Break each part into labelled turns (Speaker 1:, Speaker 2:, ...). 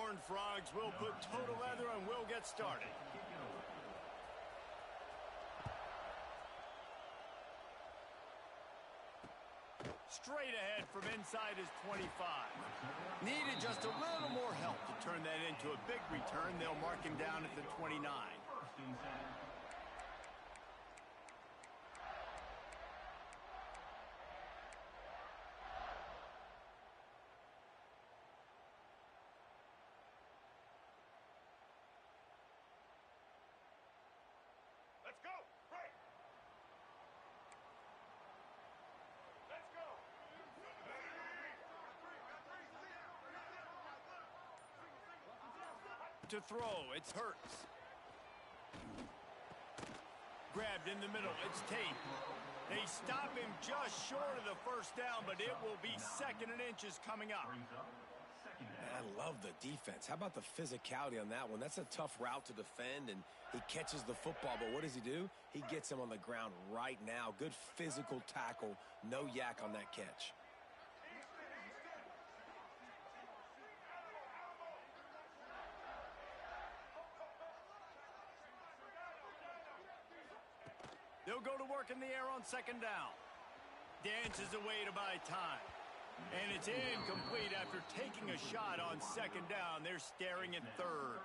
Speaker 1: Horned Frogs will put toe to leather and we'll get started. Straight ahead from inside his 25. Needed just a little more help to turn that into a big return. They'll mark him down at the 29.
Speaker 2: Let's go! Break! Let's go!
Speaker 1: To throw, it's Hurts. Grabbed in the middle, it's Tate. They stop him just short of the first down, but it will be 2nd and inches coming up.
Speaker 3: I love the defense. How about the physicality on that one? That's a tough route to defend, and he catches the football, but what does he do? He gets him on the ground right now. Good physical tackle. No yak on that catch.
Speaker 1: They'll go to work in the air on 2nd down. Dances away to buy time. And it's incomplete after taking a shot on 2nd down. They're staring at 3rd.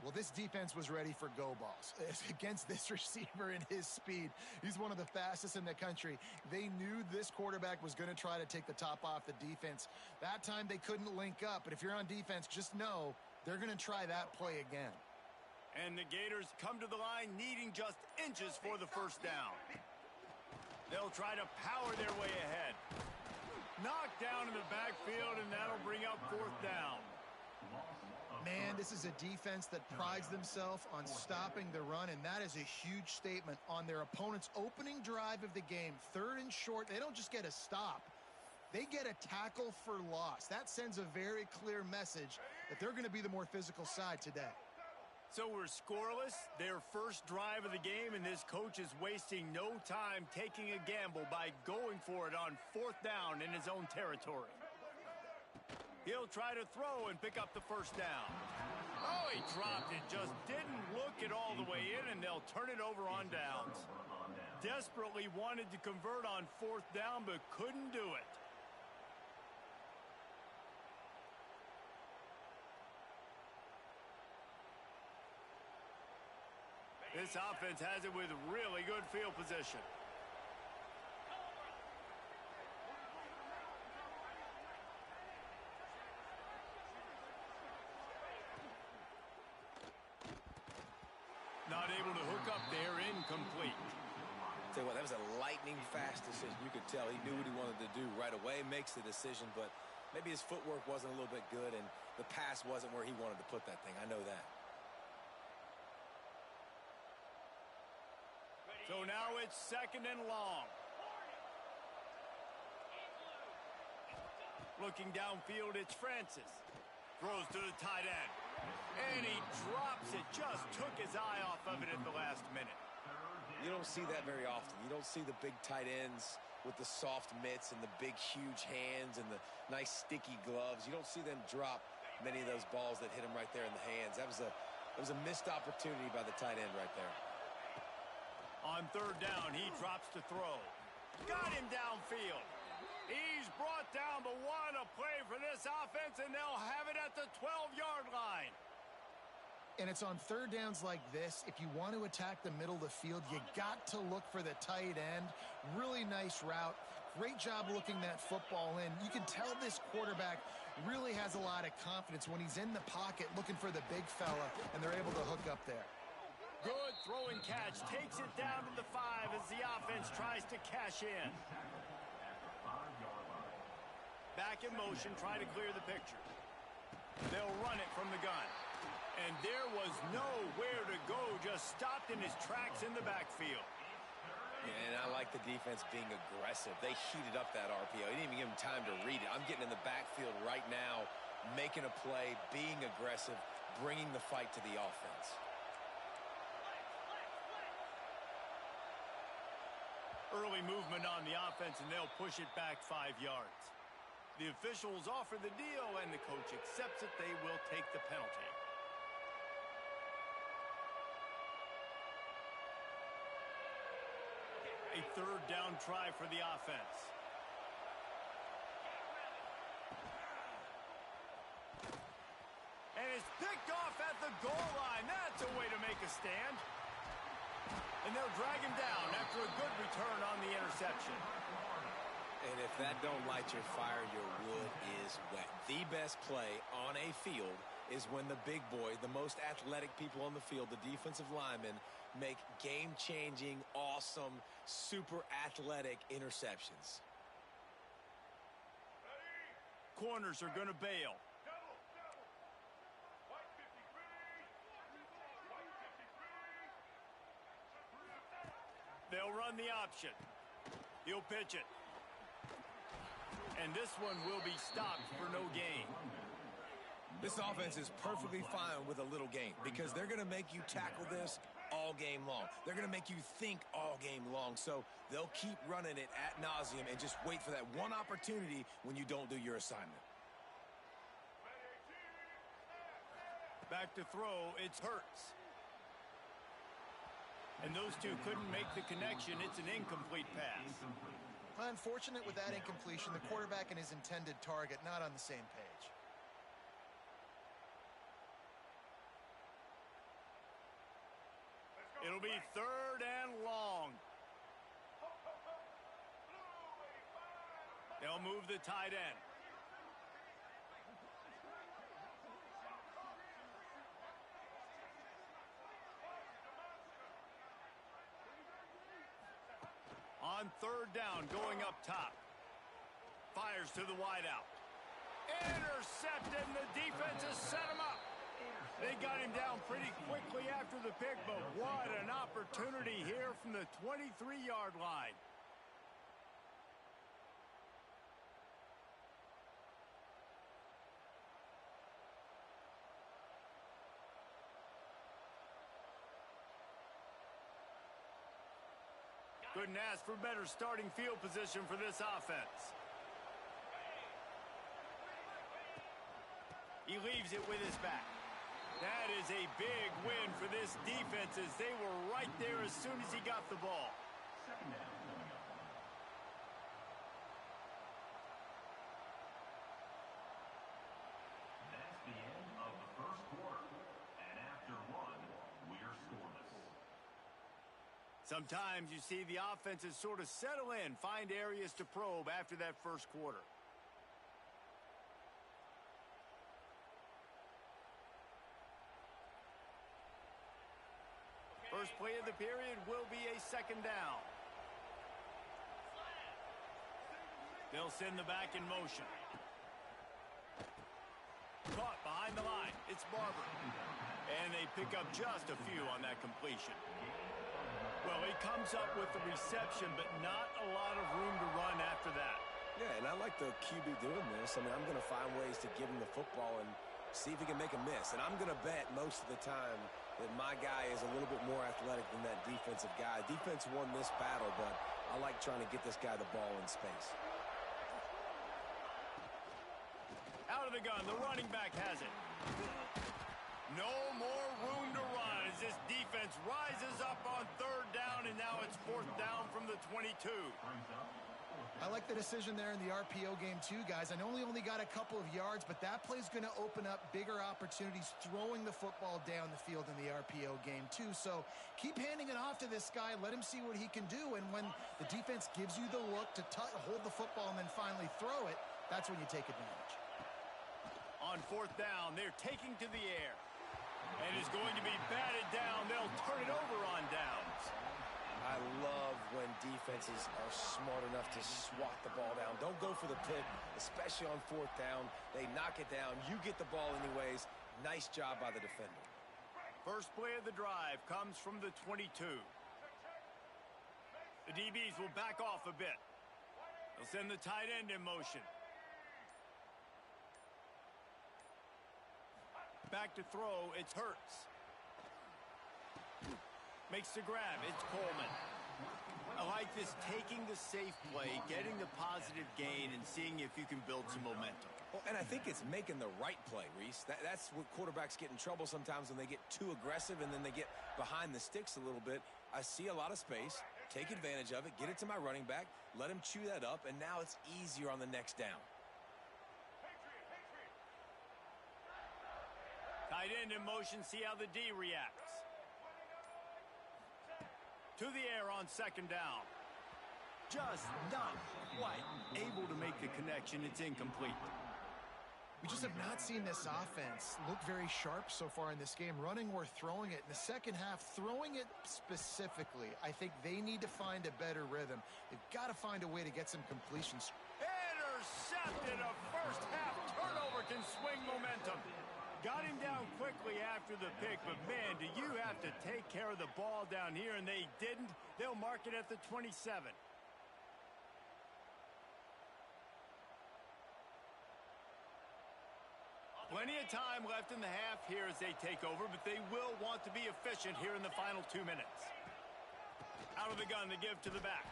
Speaker 4: Well, this defense was ready for go balls. Against this receiver and his speed, he's one of the fastest in the country. They knew this quarterback was going to try to take the top off the defense. That time they couldn't link up, but if you're on defense, just know they're going to try that play again.
Speaker 1: And the Gators come to the line needing just inches for the first down. They'll try to power their way ahead. Knocked down in the backfield, and that'll bring up 4th down.
Speaker 4: Man, this is a defense that prides themselves on stopping the run, and that is a huge statement on their opponent's opening drive of the game. 3rd and short, they don't just get a stop. They get a tackle for loss. That sends a very clear message that they're going to be the more physical side today.
Speaker 1: So we're scoreless, their first drive of the game, and this coach is wasting no time taking a gamble by going for it on 4th down in his own territory. He'll try to throw and pick up the first down. Oh, he dropped it, just didn't look it all the way in, and they'll turn it over on downs. Desperately wanted to convert on 4th down, but couldn't do it. This offense has it with really good field position. Not able to hook up there, incomplete.
Speaker 3: Tell you what, that was a lightning-fast decision. You could tell he knew what he wanted to do right away, makes the decision, but maybe his footwork wasn't a little bit good, and the pass wasn't where he wanted to put that thing. I know that.
Speaker 1: So now it's 2nd and long. Looking downfield, it's Francis. Throws to the tight end. And he drops it. Just took his eye off of it at the last minute.
Speaker 3: You don't see that very often. You don't see the big tight ends with the soft mitts and the big, huge hands and the nice, sticky gloves. You don't see them drop many of those balls that hit him right there in the hands. That was a missed opportunity by the tight end right there.
Speaker 1: On 3rd down, he drops to throw. Got him downfield. He's brought down, but what a play for this offense, and they'll have it at the 12-yard line.
Speaker 4: And it's on 3rd downs like this. If you want to attack the middle of the field, you got to look for the tight end. Really nice route. Great job looking that football in. You can tell this quarterback really has a lot of confidence when he's in the pocket looking for the big fella, and they're able to hook up there.
Speaker 1: Good throwing catch. Takes it down to the 5 as the offense tries to cash in. Back in motion, try to clear the picture. They'll run it from the gun. And there was nowhere to go, just stopped in his tracks in the backfield.
Speaker 3: And I like the defense being aggressive. They heated up that RPO. He didn't even give him time to read it. I'm getting in the backfield right now, making a play, being aggressive, bringing the fight to the offense. Early movement on the offense, and they'll push it back 5 yards.
Speaker 1: The officials offer the deal, and the coach accepts it. They will take the penalty. A third down try for the offense. And it's picked off at the goal line. That's a way to make a stand. And they'll drag him down after a good return on the interception.
Speaker 3: And if that don't light your fire, your wood is wet. The best play on a field is when the big boy, the most athletic people on the field, the defensive linemen, make game-changing, awesome, super athletic interceptions.
Speaker 1: Corners are going to bail.
Speaker 2: Double, double. White 53. White 53.
Speaker 1: They'll run the option. He'll pitch it. And this one will be stopped for no gain.
Speaker 3: This offense is perfectly fine with a little game because they're going to make you tackle this all game long. They're going to make you think all game long. So they'll keep running it ad nauseum and just wait for that one opportunity when you don't do your assignment.
Speaker 1: Back to throw, it's Hurts. And those two couldn't make the connection. It's an incomplete pass.
Speaker 4: Unfortunate with that incompletion. The quarterback and his intended target not on the same page.
Speaker 1: It'll be third and long. They'll move the tight end. On third down, going up top. Fires to the wideout. Intercepted, and the defense has set him up. They got him down pretty quickly after the pick, but what an opportunity here from the 23-yard line. Couldn't ask for better starting field position for this offense. He leaves it with his back. That is a big win for this defense as they were right there as soon as he got the ball.
Speaker 5: Second down coming up. That's the end of the first quarter. And after one, we're scoreless.
Speaker 1: Sometimes you see the offenses sort of settle in, find areas to probe after that first quarter. First play of the period will be a second down. They'll send the back in motion. Caught behind the line. It's Barber. And they pick up just a few on that completion. Well, he comes up with the reception, but not a lot of room to run after that.
Speaker 3: Yeah, and I like the QB doing this. I mean, I'm going to find ways to give him the football and see if he can make a miss. And I'm going to bet most of the time that my guy is a little bit more athletic than that defensive guy. Defense won this battle, but I like trying to get this guy the ball in space.
Speaker 1: Out of the gun, the running back has it. No more room to run as this defense rises up on third down, and now it's fourth down from the 22.
Speaker 4: I like the decision there in the RPO game too, guys. I know he only got a couple of yards, but that play's going to open up bigger opportunities throwing the football down the field in the RPO game too. So keep handing it off to this guy. Let him see what he can do. And when the defense gives you the look to hold the football and then finally throw it, that's when you take advantage.
Speaker 1: On fourth down, they're taking to the air. And is going to be batted down. They'll turn it over on downs.
Speaker 3: I love when defenses are smart enough to swat the ball down. Don't go for the pick, especially on fourth down. They knock it down. You get the ball anyways. Nice job by the defender.
Speaker 1: First play of the drive comes from the 22. The DBs will back off a bit. They'll send the tight end in motion. Back to throw, it's Hurts. Makes the grab, it's Coleman. I like this, taking the safe play, getting the positive gain, and seeing if you can build some momentum.
Speaker 3: Well, and I think it's making the right play, Reese. That's what quarterbacks get in trouble sometimes, when they get too aggressive and then they get behind the sticks a little bit. I see a lot of space, take advantage of it, get it to my running back, let him chew that up, and now it's easier on the next down.
Speaker 1: Tight end in motion, see how the D reacts. To the air on second down. Just not quite able to make the connection. It's incomplete.
Speaker 4: We just have not seen this offense look very sharp so far in this game, running or throwing it. In the second half, throwing it specifically, I think they need to find a better rhythm. They've got to find a way to get some completions.
Speaker 1: Intercepted. A first half turnover can swing momentum. Got him down quickly after the pick, but man, do you have to take care of the ball down here, and they didn't. They'll mark it at the 27. Plenty of time left in the half here as they take over, but they will want to be efficient here in the final 2 minutes. Out of the gun, they give to the back.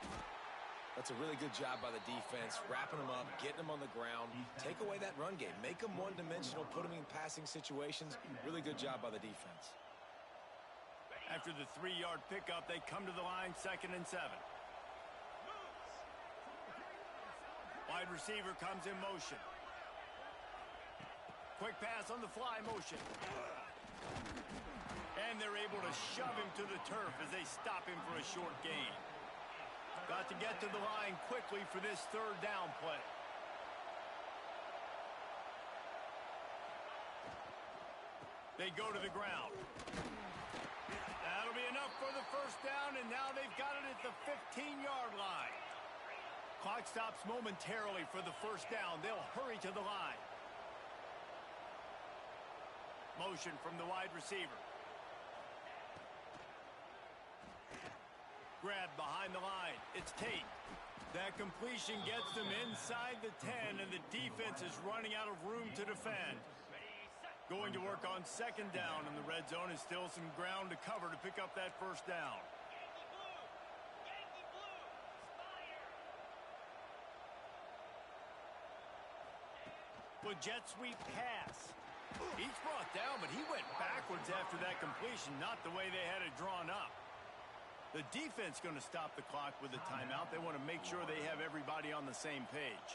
Speaker 3: That's a really good job by the defense, wrapping them up, getting them on the ground. Take away that run game. Make them one-dimensional, put them in passing situations. Really good job by the defense.
Speaker 1: After the 3-yard pickup, they come to the line, 2nd and 7. Wide receiver comes in motion. Quick pass on the fly motion. And they're able to shove him to the turf as they stop him for a short gain. Got to get to the line quickly for this 3rd down play. They go to the ground. That'll be enough for the 1st down, and now they've got it at the 15-yard line. Clock stops momentarily for the 1st down. They'll hurry to the line. Motion from the wide receiver. Grab behind the line. It's Tate. That completion gets them inside the 10, and the defense is running out of room to defend. Going to work on 2nd down, and the red zone is still some ground to cover to pick up that 1st down. With jet sweep pass. He's brought down, but he went backwards after that completion, not the way they had it drawn up. The defense going to stop the clock with a timeout. They want to make sure they have everybody on the same page.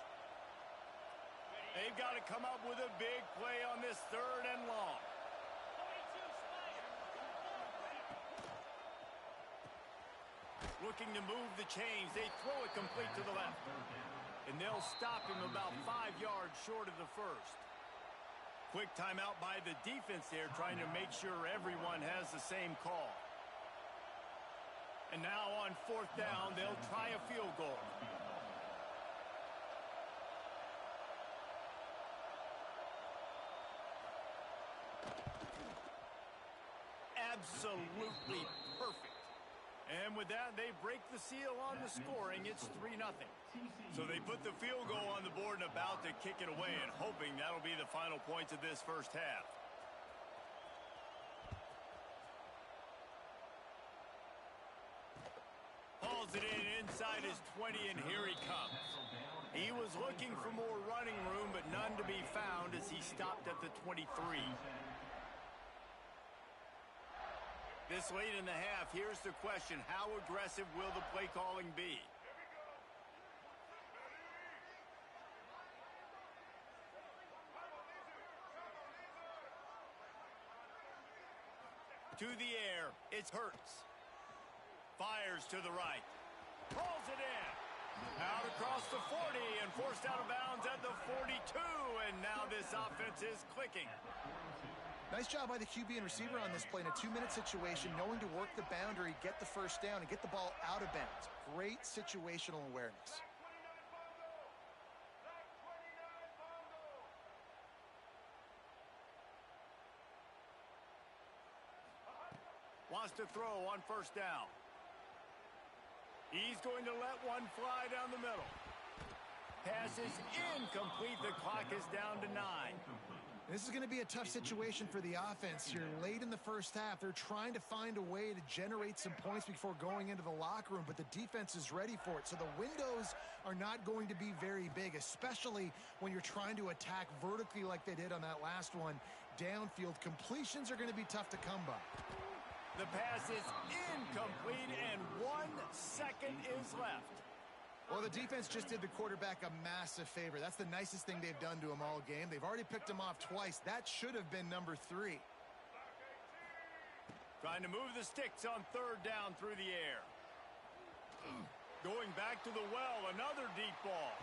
Speaker 1: They've got to come up with a big play on this 3rd and long. Looking to move the chains. They throw it complete to the left. And they'll stop him about 5 yards short of the 1st. Quick timeout by the defense there, trying to make sure everyone has the same call. And now on 4th down, they'll try a field goal. Absolutely perfect. And with that, they break the seal on the scoring. It's 3-0. So they put the field goal on the board and about to kick it away, and hoping that'll be the final points of this 1st half. Hauls it in inside his 20, and here he comes. He was looking for more running room, but none to be found as he stopped at the 23. This late in the half, here's the question: how aggressive will the play calling be? To the air, it's Hurts. Fires to the right. Pulls it in. Out across the 40 and forced out of bounds at the 42. And now this offense is clicking.
Speaker 4: Nice job by the QB and receiver on this play in a 2-minute situation, knowing to work the boundary, get the 1st down, and get the ball out of bounds. Great situational awareness.
Speaker 1: Wants to throw on 1st down. He's going to let one fly down the middle. Pass is incomplete. The clock is down to 9.
Speaker 4: This is going to be a tough situation for the offense here. Late in the first half, they're trying to find a way to generate some points before going into the locker room, but the defense is ready for it. So the windows are not going to be very big, especially when you're trying to attack vertically like they did on that last one. Downfield completions are going to be tough to come by.
Speaker 1: The pass is incomplete, and 1 second is left.
Speaker 4: Well, the defense just did the quarterback a massive favor. That's the nicest thing they've done to him all game. They've already picked him off twice. That should have been number 3.
Speaker 1: Trying to move the sticks on 3rd down through the air. Going back to the well, another deep ball.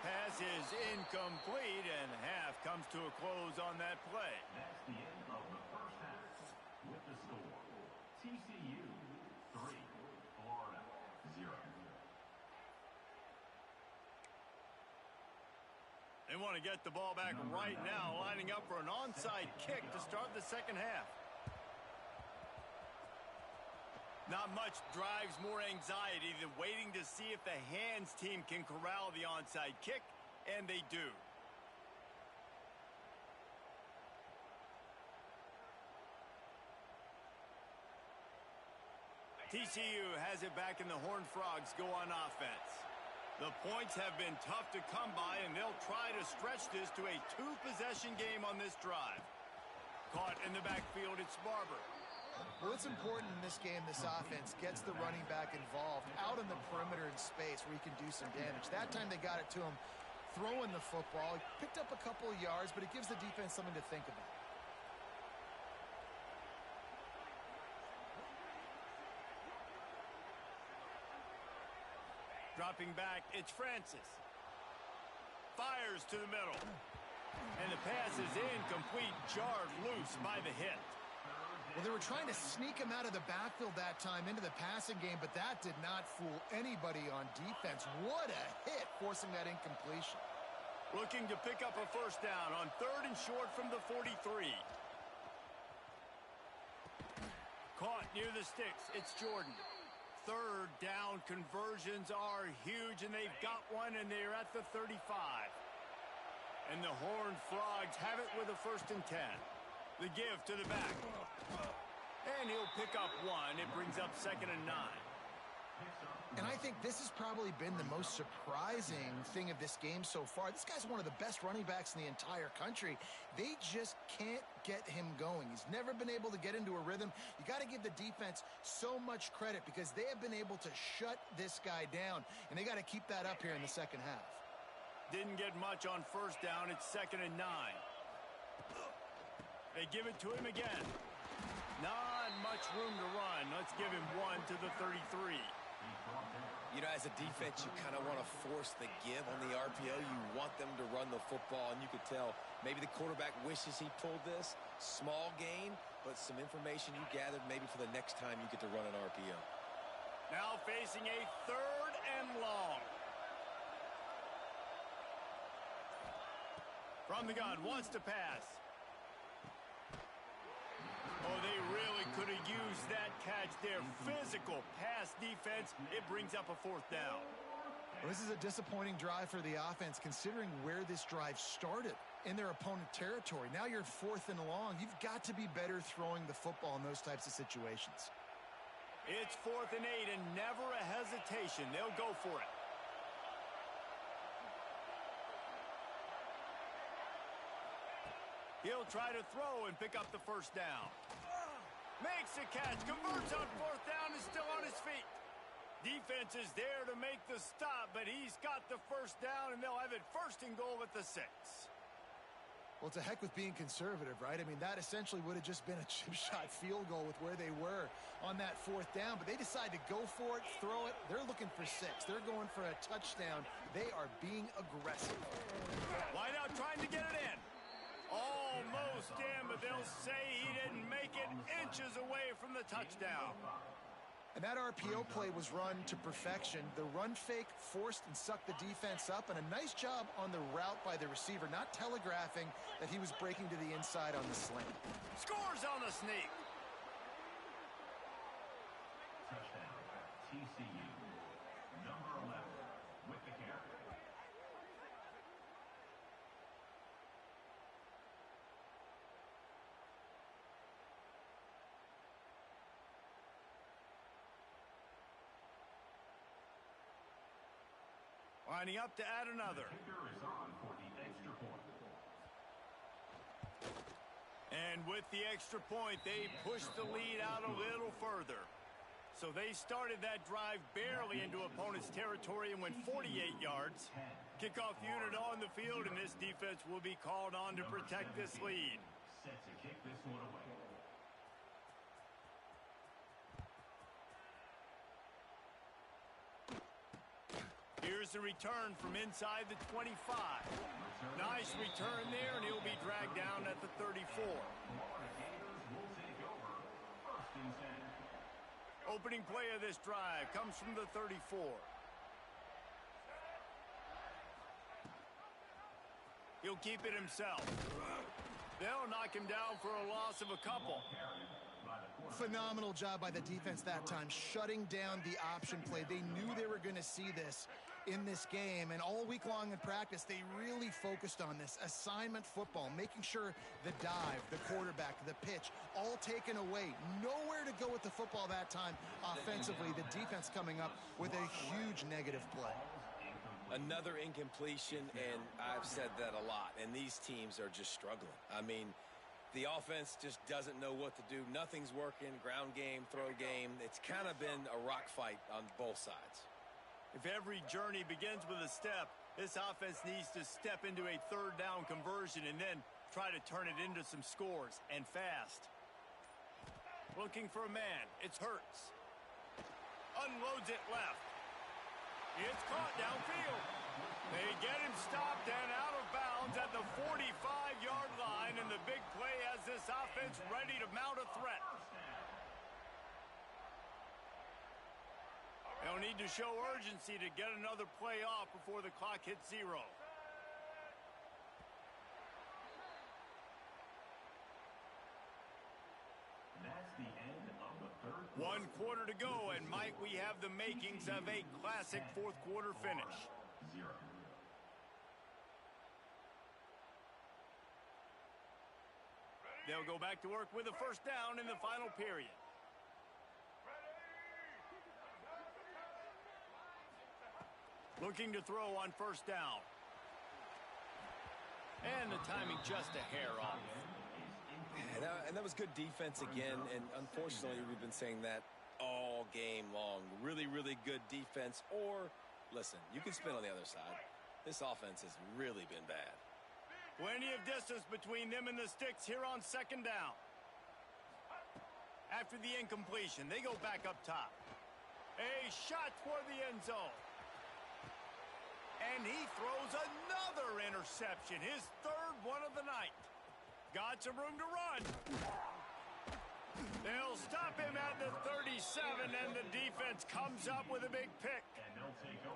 Speaker 1: Pass is incomplete, and half comes to a close on that play.
Speaker 5: That's the end of the first half. With the score, TCU 3, Florida 0.
Speaker 1: They want to get the ball back right now, lining up for an onside kick to start the second half. Not much drives more anxiety than waiting to see if the hands team can corral the onside kick, and they do. TCU has it back, and the Horned Frogs go on offense. The points have been tough to come by, and they'll try to stretch this to a 2-possession game on this drive. Caught in the backfield, it's Barber.
Speaker 4: Well, it's important in this game this offense gets the running back involved out in the perimeter in space where he can do some damage. That time they got it to him throwing the football. He picked up a couple of yards, but it gives the defense something to think about.
Speaker 1: Dropping back, it's Francis. Fires to the middle. And the pass is incomplete, jarred loose by the hit.
Speaker 4: Well, they were trying to sneak him out of the backfield that time into the passing game, but that did not fool anybody on defense. What a hit, forcing that incompletion.
Speaker 1: Looking to pick up a first down on 3rd and short from the 43. Caught near the sticks, it's Jordan. 3rd down conversions are huge, and they've got one, and they're at the 35. And the Horned Frogs have it with a 1st and 10. The give to the back. And he'll pick up 1. It brings up 2nd and 9.
Speaker 4: And I think this has probably been the most surprising thing of this game so far. This guy's one of the best running backs in the entire country. They just can't get him going. He's never been able to get into a rhythm. You got to give the defense so much credit because they have been able to shut this guy down, and they got to keep that up here in the second half.
Speaker 1: Didn't get much on 1st down. It's 2nd and 9. They give it to him again. Not much room to run. Let's give him 1 to the 33.
Speaker 3: You know, as a defense, you kind of want to force the give on the RPO. You want them to run the football, and you could tell maybe the quarterback wishes he pulled this. Small gain, but some information you gathered maybe for the next time you get to run an RPO.
Speaker 1: Now facing a 3rd and long. From the gun, wants to pass. Oh, they really could have used that catch there. Physical pass defense. It brings up a 4th down.
Speaker 4: Well, this is a disappointing drive for the offense considering where this drive started in their opponent territory. Now you're 4th and long. You've got to be better throwing the football in those types of situations.
Speaker 1: It's 4th and 8 and never a hesitation. They'll go for it. He'll try to throw and pick up the 1st down. Makes a catch, converts on 4th down, is still on his feet. Defense is there to make the stop, but he's got the 1st down, and they'll have it 1st and goal at the 6.
Speaker 4: Well, to heck with being conservative, right? I mean, that essentially would have just been a chip shot field goal with where they were on that 4th down, but they decide to go for it, throw it. They're looking for 6. They're going for a touchdown. They are being aggressive.
Speaker 1: Wideout trying to get it in. Almost in, but they'll say he didn't make it, inches away from the touchdown.
Speaker 4: And that RPO play was run to perfection. The run fake forced and sucked the defense up, and a nice job on the route by the receiver, not telegraphing that he was breaking to the inside on the slant.
Speaker 1: Scores on the sneak.
Speaker 5: Touchdown, TCU. Number 11 with the carry.
Speaker 1: Lining up to add another.
Speaker 5: Kicker is on for the extra point.
Speaker 1: And with the extra point, they pushed the lead out a little further. So they started that drive barely into opponent's territory and went 48 yards. Kickoff unit on the field, and this defense will be called on to protect this lead.
Speaker 5: Set to kick this one away.
Speaker 1: Here's the return from inside the 25. Nice return there, and he'll be dragged down at the 34.
Speaker 5: Florida Gators will take over. First and 10.
Speaker 1: Opening play of this drive comes from the 34. He'll keep it himself. They'll knock him down for a loss of a couple.
Speaker 4: Phenomenal job by the defense that time, shutting down the option play. They knew they were going to see this in this game, and all week long in practice, they really focused on this assignment football, making sure the dive, the quarterback, the pitch, all taken away. Nowhere to go with the football that time offensively. The defense coming up with a huge negative play.
Speaker 3: Another incompletion, and I've said that a lot, and these teams are just struggling. I mean, the offense just doesn't know what to do. Nothing's working. Ground game, throw game. It's kind of been a rock fight on both sides.
Speaker 1: If every journey begins with a step, this offense needs to step into a third down conversion and then try to turn it into some scores, and fast. Looking for a man. It's Hurts. Unloads it left. It's caught downfield. They get him stopped and out of bounds at the 45-yard line, and the big play has this offense ready to mount a threat. They'll need to show urgency to get another play off before the clock hits 0.
Speaker 5: That's the end of the third quarter.
Speaker 1: 1 quarter to go, and might we have the makings of a classic fourth quarter finish.
Speaker 5: 0.
Speaker 1: They'll go back to work with a first down in the final period. Looking to throw on first down. And the timing just a hair off.
Speaker 3: And that was good defense again, and unfortunately we've been saying that all game long. Really, really good defense. Or, listen, you can spin on the other side. This offense has really been bad.
Speaker 1: Plenty of distance between them and the sticks here on second down. After the incompletion, they go back up top. A shot toward the end zone. And he throws another interception, his third one of the night. Got some room to run. They'll stop him at the 37, and the defense comes up with a big pick.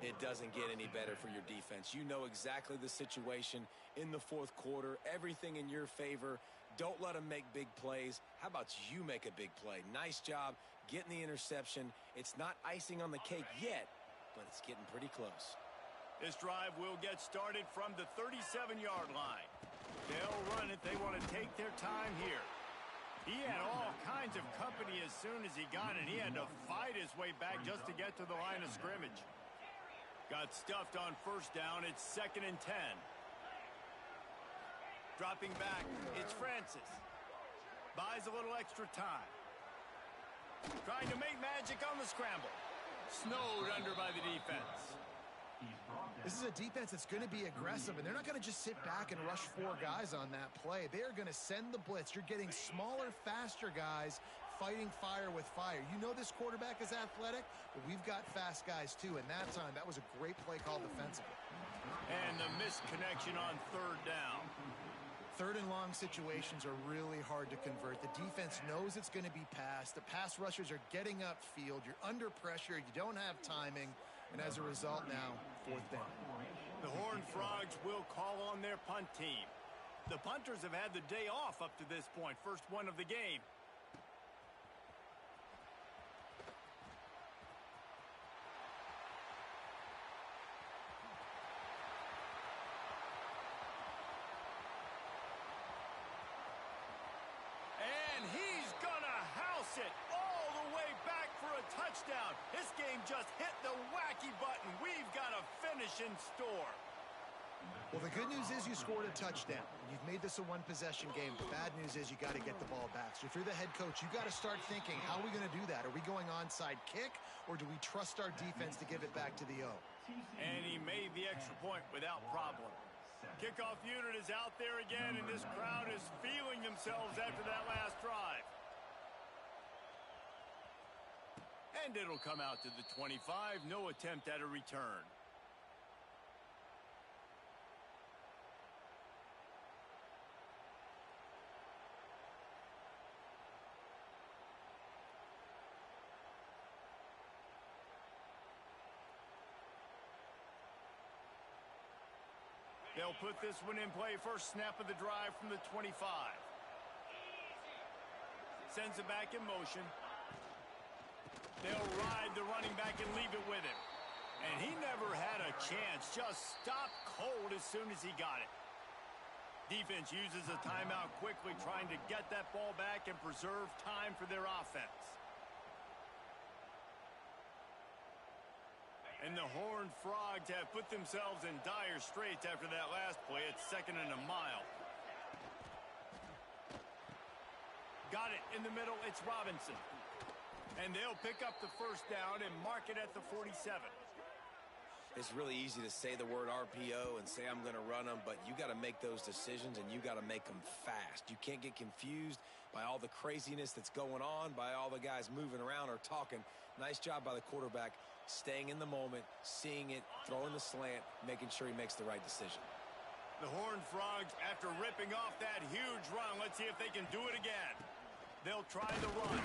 Speaker 3: It doesn't get any better for your defense. You know exactly the situation in the fourth quarter. Everything in your favor. Don't let them make big plays. How about you make a big play? Nice job getting the interception. It's not icing on the cake yet, but it's getting pretty close.
Speaker 1: This drive will get started from the 37-yard line. They'll run it. They want to take their time here. He had all kinds of company as soon as he got it. He had to fight his way back just to get to the line of scrimmage. Got stuffed on first down. It's 2nd and 10. Dropping back, it's Francis. Buys a little extra time. Trying to make magic on the scramble. Snowed under by the defense.
Speaker 4: This is a defense that's going to be aggressive, and they're not going to just sit back and rush 4 guys on that play. They are going to send the blitz. You're getting smaller, faster guys fighting fire with fire. You know this quarterback is athletic, but we've got fast guys too, and that time, that was a great play call defensively.
Speaker 1: And the missed connection on third down.
Speaker 4: Third and long situations are really hard to convert. The defense knows it's going to be passed. The pass rushers are getting upfield. You're under pressure. You don't have timing. And as a result now, fourth down.
Speaker 1: The Horned Frogs will call on their punt team. The punters have had the day off up to this point. First one of the game. And he's gonna house it all the way back for a touchdown. touchdown. This game just hit the wacky button. We've got a finish in store.
Speaker 4: Well, the good news is you scored a touchdown. You've made this a one-possession game. The bad news is you got to get the ball back. So if you're the head coach, you got to start thinking, how are we going to do that? Are we going onside kick, or do we trust our defense to give it back to the O?
Speaker 1: And he made the extra point without problem. Kickoff unit is out there again, and this crowd is feeling themselves after that last drive. And it'll come out to the 25. No attempt at a return. They'll put this one in play. First snap of the drive from the 25. Sends it back in motion. They'll ride the running back and leave it with him. And he never had a chance. Just stopped cold as soon as he got it. Defense uses a timeout quickly, trying to get that ball back and preserve time for their offense. And the Horned Frogs have put themselves in dire straits after that last play. It's 2nd and a mile. Got it in the middle. It's Robinson. And they'll pick up the first down and mark it at the 47.
Speaker 3: It's really easy to say the word RPO and say I'm going to run them, but you got to make those decisions, and you got to make them fast. You can't get confused by all the craziness that's going on, by all the guys moving around or talking. Nice job by the quarterback, staying in the moment, seeing it, throwing the slant, making sure he makes the right decision.
Speaker 1: The Horned Frogs, after ripping off that huge run, let's see if they can do it again. They'll try the run.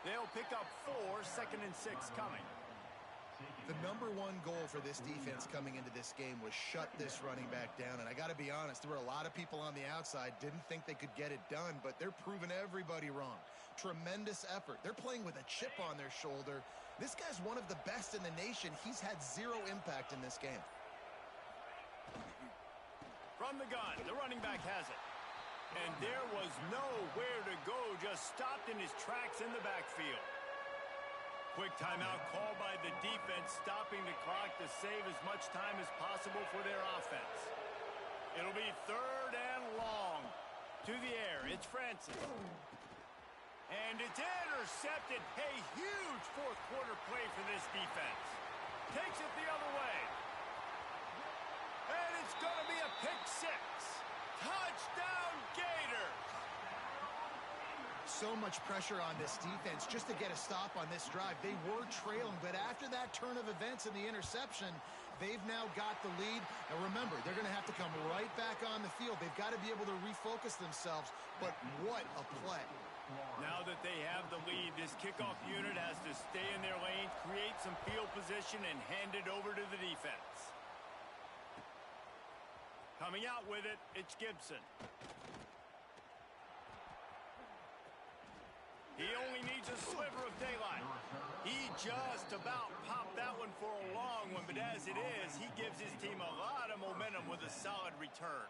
Speaker 1: They'll pick up 4, 2nd and 6 coming.
Speaker 4: The number one goal for this defense coming into this game was shut this running back down. And I got to be honest, there were a lot of people on the outside didn't think they could get it done, but they're proving everybody wrong. Tremendous effort. They're playing with a chip on their shoulder. This guy's one of the best in the nation. He's had 0 impact in this game.
Speaker 1: From the gun, the running back has it. And there was nowhere to go, just stopped in his tracks in the backfield. Quick timeout call by the defense, stopping the clock to save as much time as possible for their offense. It'll be 3rd and long. To the air, it's Francis. And it's intercepted. A huge fourth-quarter play for this defense. Takes it the other way. And it's going to be a pick-6. Touchdown, Gators!
Speaker 4: So much pressure on this defense just to get a stop on this drive. They were trailing, but after that turn of events and the interception, they've now got the lead. And remember, they're going to have to come right back on the field. They've got to be able to refocus themselves, but what a play.
Speaker 1: Now that they have the lead, this kickoff unit has to stay in their lane, create some field position, and hand it over to the defense. Coming out with it, it's Gibson. He only needs a sliver of daylight. He just about popped that one for a long one, but as it is, he gives his team a lot of momentum with a solid return.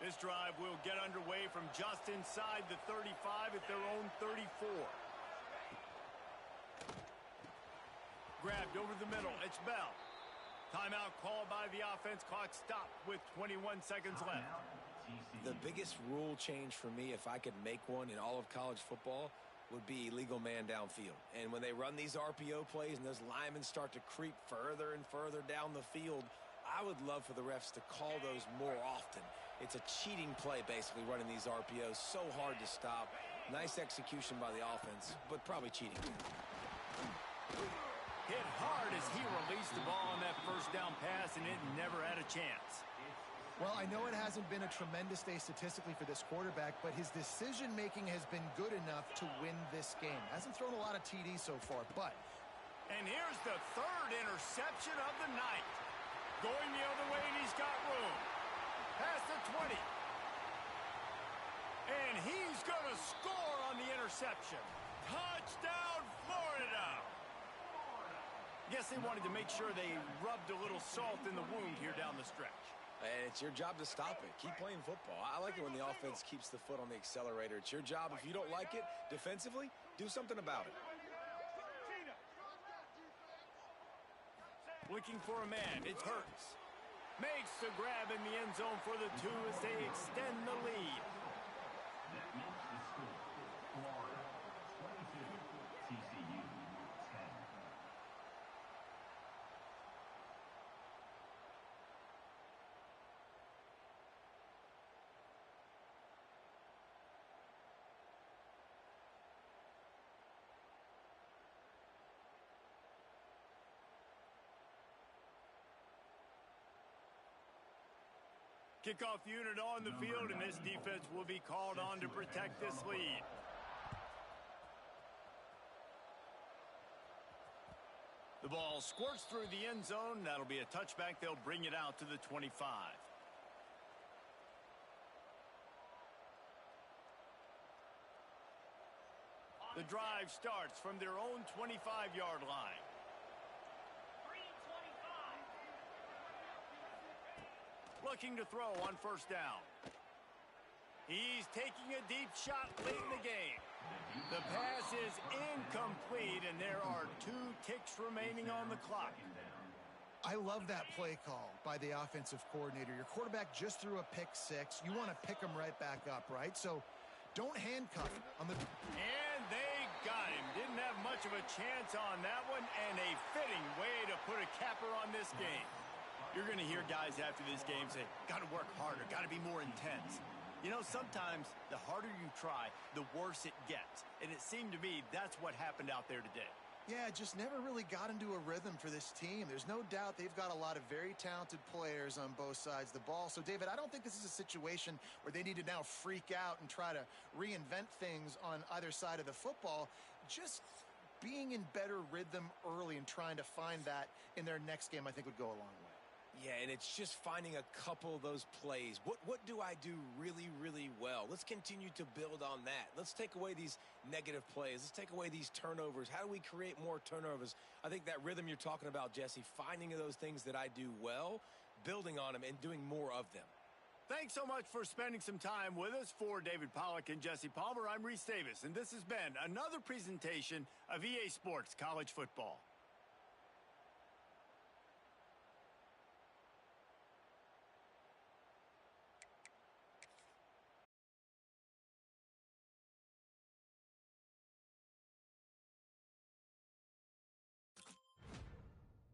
Speaker 1: This drive will get underway from just inside the 35 at their own 34. Grabbed over the middle, it's Bell. Timeout called by the offense. Clock stopped with 21 seconds left.
Speaker 3: The biggest rule change for me, if I could make one in all of college football, would be illegal man downfield. And when they run these RPO plays and those linemen start to creep further and further down the field, I would love for the refs to call those more often. It's a cheating play, basically, running these RPOs. So hard to stop. Nice execution by the offense, but probably cheating.
Speaker 1: Hit hard as he released the ball on that first down pass, and it never had a chance.
Speaker 4: Well, I know it hasn't been a tremendous day statistically for this quarterback, but his decision-making has been good enough to win this game. Hasn't thrown a lot of TDs so far, but...
Speaker 1: And here's the 3rd interception of the night. Going the other way, and he's got room. Past the 20. And he's going to score on the interception. Touchdown, Florida! Guess they wanted to make sure they rubbed a little salt in the wound here down the stretch.
Speaker 3: And it's your job to stop it. Keep playing football. I like it when the offense keeps the foot on the accelerator. It's your job. If you don't like it defensively, do something about it.
Speaker 1: Looking for a man. It's Hurts. Makes the grab in the end zone for the 2 as they extend the lead.
Speaker 5: That makes the score Florida 22, TCU 10.
Speaker 1: Kickoff unit on the field, and this defense will be called on to protect this lead. The ball squirts through the end zone. That'll be a touchback. They'll bring it out to the 25. The drive starts from their own 25-yard line. Looking to throw on first down. He's taking a deep shot late in the game. The pass is incomplete, and there are 2 ticks remaining on the clock.
Speaker 4: I love that play call by the offensive coordinator. Your quarterback just threw a pick 6. You want to pick him right back up, right? So don't handcuff him on the...
Speaker 1: And they got him. Didn't have much of a chance on that one, and a fitting way to put a capper on this game. You're going to hear guys after this game say, got to work harder, got to be more intense. You know, sometimes the harder you try, the worse it gets. And it seemed to me that's what happened out there today.
Speaker 4: Yeah, just never really got into a rhythm for this team. There's no doubt they've got a lot of very talented players on both sides of the ball. So, David, I don't think this is a situation where they need to now freak out and try to reinvent things on either side of the football. Just being in better rhythm early and trying to find that in their next game, I think would go a long way.
Speaker 3: Yeah, and it's just finding a couple of those plays. What do I do really, really well? Let's continue to build on that. Let's take away these negative plays. Let's take away these turnovers. How do we create more turnovers? I think that rhythm you're talking about, Jesse, finding those things that I do well, building on them, and doing more of them.
Speaker 1: Thanks so much for spending some time with us. For David Pollack and Jesse Palmer, I'm Reese Davis, and this has been another presentation of EA Sports College Football.